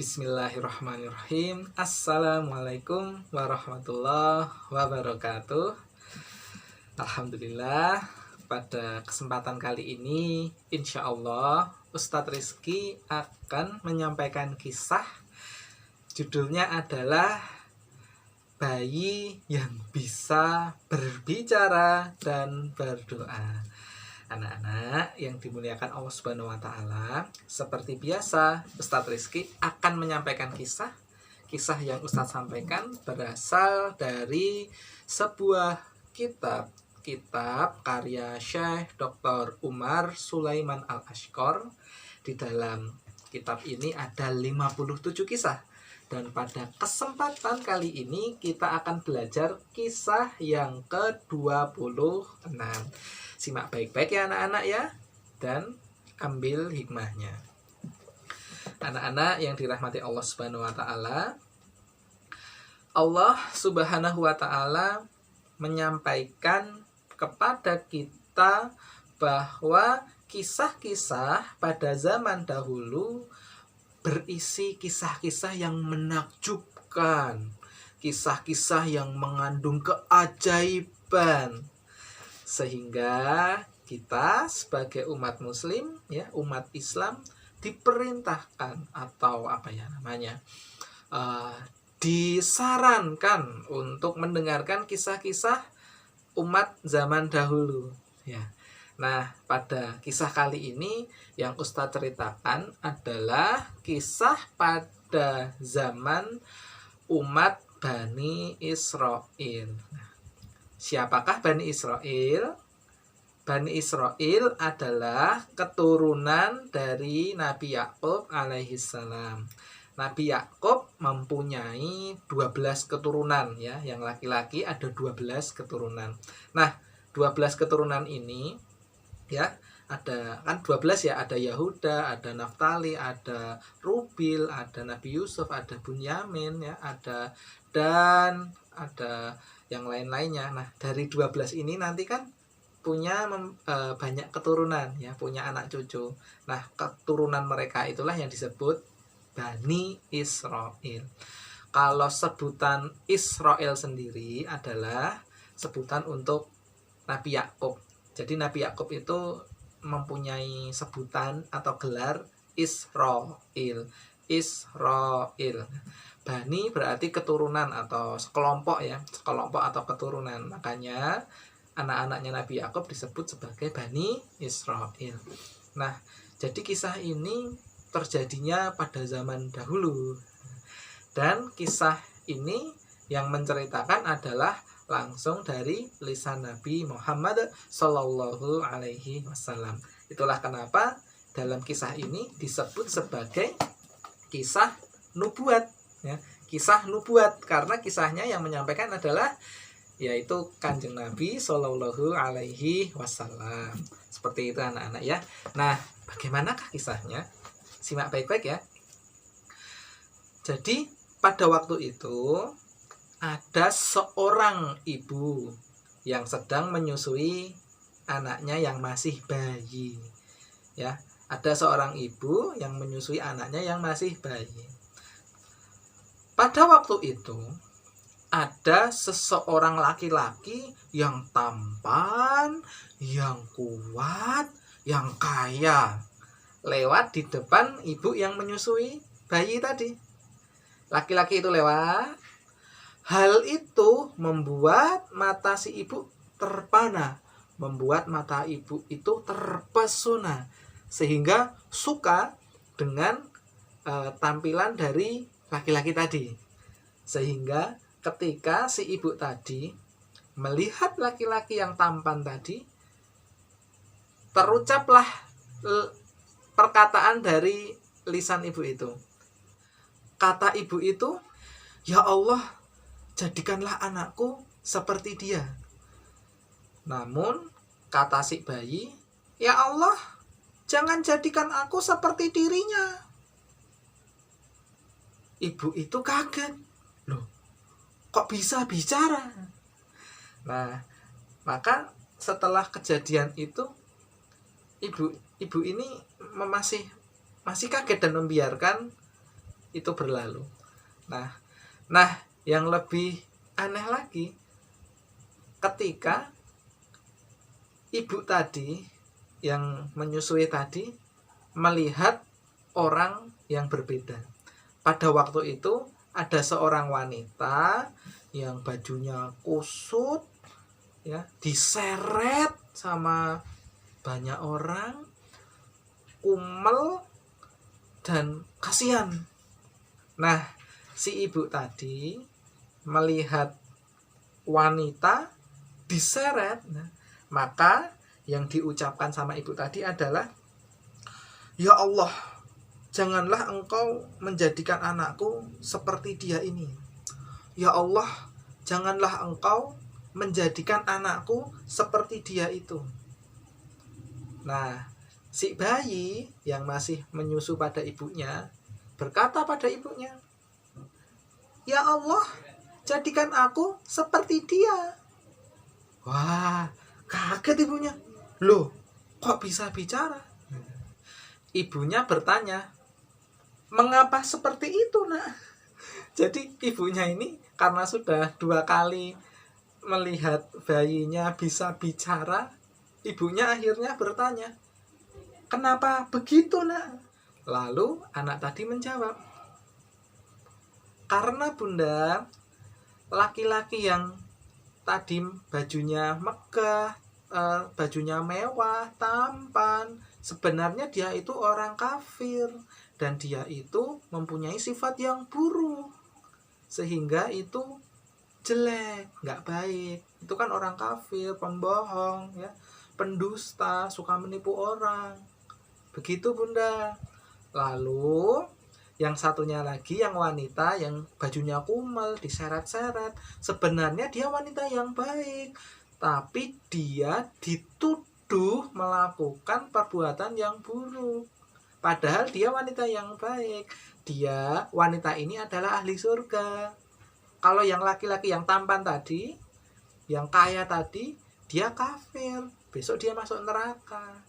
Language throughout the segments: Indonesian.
Bismillahirrahmanirrahim. Assalamualaikum warahmatullahi wabarakatuh. Alhamdulillah, pada kesempatan kali ini insya Allah Ustadz Rizky akan menyampaikan kisah. Judulnya adalah Bayi yang bisa berbicara dan berdoa. Anak-anak yang dimuliakan Allah Subhanahu wa Ta'ala, seperti biasa Ustadz Rizky akan menyampaikan kisah. Kisah yang Ustadz sampaikan berasal dari sebuah kitab karya Syekh Dr. Umar Sulaiman Al-Ashqar. Di dalam kitab ini ada 57 kisah. Dan pada kesempatan kali ini kita akan belajar kisah yang ke-26. Simak baik-baik ya anak-anak ya, dan ambil hikmahnya. Anak-anak yang dirahmati Allah Subhanahu wa Ta'ala, Allah Subhanahu wa Ta'ala menyampaikan kepada kita bahwa kisah-kisah pada zaman dahulu berisi kisah-kisah yang menakjubkan, kisah-kisah yang mengandung keajaiban, sehingga kita sebagai umat muslim ya, umat Islam diperintahkan atau disarankan untuk mendengarkan kisah-kisah umat zaman dahulu ya. Nah, pada kisah kali ini yang Ustadz ceritakan adalah kisah pada zaman umat Bani Israil. Siapakah Bani Israil? Bani Israil adalah keturunan dari Nabi Yakub alaihissalam. Nabi Yakub mempunyai 12 keturunan ya, yang laki-laki ada 12 keturunan. Nah, 12 keturunan ini ya, ada kan 12 ya, ada Yahuda, ada Naftali, ada Rubil, ada Nabi Yusuf, ada Bunyamin ya, ada Dan, ada yang lain-lainnya. Nah, dari 12 ini nanti kan punya banyak keturunan ya, punya anak cucu. Nah, keturunan mereka itulah yang disebut Bani Israil. Kalau sebutan Israel sendiri adalah sebutan untuk Nabi Yakub. Jadi Nabi Yakub itu mempunyai sebutan atau gelar Israil. Israil. Bani berarti keturunan atau sekelompok ya, sekelompok atau keturunan. Makanya anak-anaknya Nabi Yakub disebut sebagai Bani Israil. Nah, jadi kisah ini terjadinya pada zaman dahulu. Dan kisah ini yang menceritakan adalah langsung dari lisan Nabi Muhammad Sallallahu Alaihi Wasallam. Itulah kenapa dalam kisah ini disebut sebagai kisah nubuat ya, kisah nubuat, karena kisahnya yang menyampaikan adalah yaitu Kanjeng Nabi Sallallahu Alaihi Wasallam. Seperti itu anak-anak ya. Nah, bagaimanakah kisahnya? Simak baik-baik ya. Jadi pada waktu itu ada seorang ibu yang sedang menyusui anaknya yang masih bayi ya. Ada seorang ibu yang menyusui anaknya yang masih bayi. Pada waktu itu ada seseorang laki-laki yang tampan, yang kuat, yang kaya lewat di depan ibu yang menyusui bayi tadi. Laki-laki itu lewat. Hal itu membuat mata si ibu terpana, membuat mata ibu itu terpesona, sehingga suka dengan tampilan dari laki-laki tadi. Sehingga ketika si ibu tadi melihat laki-laki yang tampan tadi, terucaplah perkataan dari lisan ibu itu. Kata ibu itu, "Ya Allah, jadikanlah anakku seperti dia." Namun kata si bayi, "Ya Allah, jangan jadikan aku seperti dirinya." Ibu itu kaget. Loh, kok bisa bicara? Nah, maka setelah kejadian itu ibu ini masih kaget dan membiarkan itu berlalu. Nah, yang lebih aneh lagi, ketika ibu tadi yang menyusui tadi melihat orang yang berbeda. Pada waktu itu ada seorang wanita yang bajunya kusut, ya, diseret sama banyak orang, kumel dan kasihan. Nah, si ibu tadi melihat wanita diseret, maka yang diucapkan sama ibu tadi adalah, "Ya Allah, janganlah engkau menjadikan anakku seperti dia ini. Ya Allah, janganlah engkau menjadikan anakku seperti dia itu." Nah, si bayi yang masih menyusu pada ibunya berkata pada ibunya, "Ya Allah, jadikan aku seperti dia." Wah, kaget ibunya. Loh, kok bisa bicara? Ibunya bertanya, "Mengapa seperti itu, Nak?" Jadi ibunya ini karena sudah 2 kali melihat bayinya bisa bicara, ibunya akhirnya bertanya, "Kenapa begitu, Nak?" Lalu anak tadi menjawab, "Karena Bunda, laki-laki yang tadi bajunya megah, bajunya mewah, tampan, sebenarnya dia itu orang kafir dan dia itu mempunyai sifat yang buruk, sehingga itu jelek, nggak baik. Itu kan orang kafir, pembohong, ya, pendusta, suka menipu orang. Begitu Bunda." Lalu yang satunya lagi, yang wanita yang bajunya kumel, diseret-seret, sebenarnya dia wanita yang baik, tapi dia dituduh melakukan perbuatan yang buruk. Padahal dia wanita yang baik. Dia, wanita ini adalah ahli surga. Kalau yang laki-laki yang tampan tadi, yang kaya tadi, dia kafir. Besok dia masuk neraka.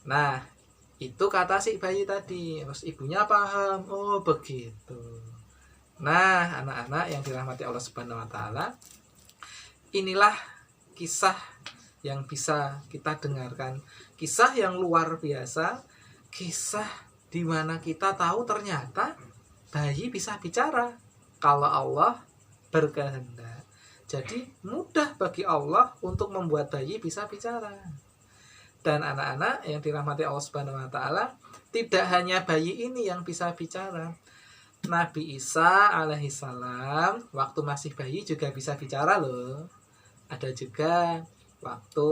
Nah, itu kata si bayi tadi. Terus ibunya paham, oh begitu. Nah, anak-anak yang dirahmati Allah Subhanahu wa taala, inilah kisah yang bisa kita dengarkan. Kisah yang luar biasa, kisah di mana kita tahu ternyata bayi bisa bicara kalau Allah berkehendak. Jadi mudah bagi Allah untuk membuat bayi bisa bicara. Dan anak-anak yang dirahmati Allah Subhanahu wa taala, tidak hanya bayi ini yang bisa bicara. Nabi Isa alaihissalam waktu masih bayi juga bisa bicara loh. Ada juga waktu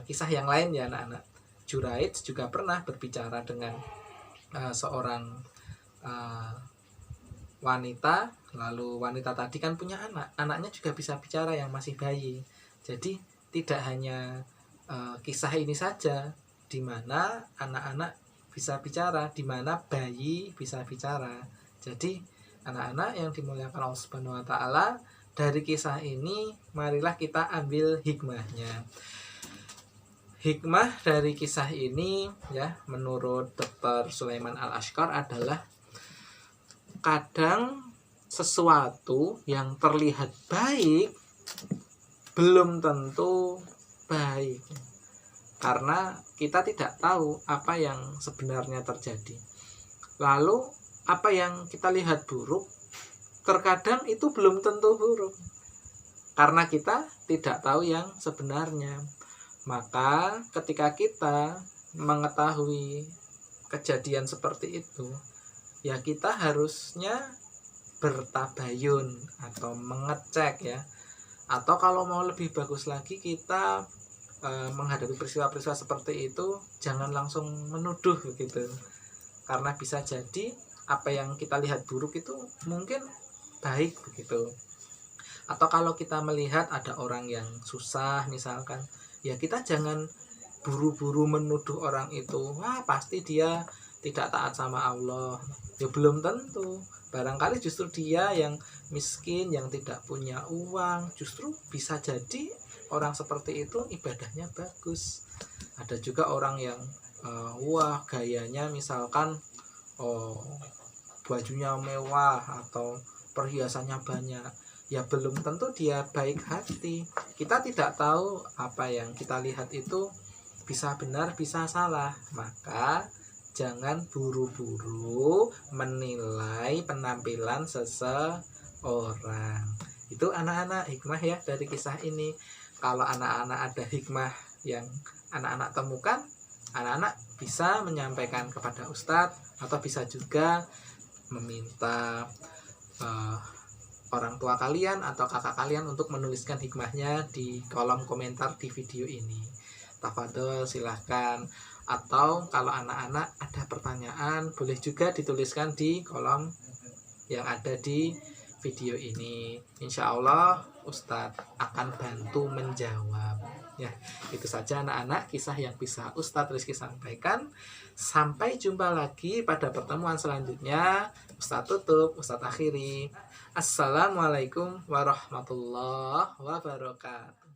kisah yang lain ya anak-anak. Juraij juga pernah berbicara dengan seorang wanita. Lalu wanita tadi kan punya anak, anaknya juga bisa bicara yang masih bayi. Jadi tidak hanya kisah ini saja di mana anak-anak bisa bicara, di mana bayi bisa bicara. Jadi anak-anak yang dimuliakan Allah Subhanahu wa taala, dari kisah ini marilah kita ambil hikmahnya. Hikmah dari kisah ini ya, menurut Dr. Sulaiman Al-Ashqar adalah kadang sesuatu yang terlihat baik belum tentu baik, karena kita tidak tahu apa yang sebenarnya terjadi. Lalu apa yang kita lihat buruk terkadang itu belum tentu buruk, karena kita tidak tahu yang sebenarnya. Maka ketika kita mengetahui kejadian seperti itu, ya kita harusnya bertabayun atau mengecek ya. Atau kalau mau lebih bagus lagi, kita menghadapi peristiwa-peristiwa seperti itu jangan langsung menuduh gitu. Karena bisa jadi apa yang kita lihat buruk itu mungkin baik begitu. Atau kalau kita melihat ada orang yang susah misalkan, ya kita jangan buru-buru menuduh orang itu, wah pasti dia tidak taat sama Allah. Ya belum tentu. Barangkali justru dia yang miskin, yang tidak punya uang, justru bisa jadi orang seperti itu ibadahnya bagus. Ada juga orang yang wah gayanya misalkan bajunya mewah atau perhiasannya banyak, ya belum tentu dia baik hati. Kita tidak tahu apa yang kita lihat itu bisa benar bisa salah. Maka jangan buru-buru menilai penampilan seseorang. Itu anak-anak hikmah ya dari kisah ini. Kalau anak-anak ada hikmah yang anak-anak temukan, anak-anak bisa menyampaikan kepada ustadz, atau bisa juga meminta orang tua kalian atau kakak kalian untuk menuliskan hikmahnya di kolom komentar di video ini. Tafadhol silahkan. Atau kalau anak-anak ada pertanyaan, boleh juga dituliskan di kolom yang ada di video ini. Insya Allah Ustadz akan bantu menjawab. Ya, itu saja anak-anak kisah yang bisa Ustadz Rizky sampaikan. Sampai jumpa lagi pada pertemuan selanjutnya. Ustadz tutup, Ustadz akhiri. Assalamualaikum warahmatullahi wabarakatuh.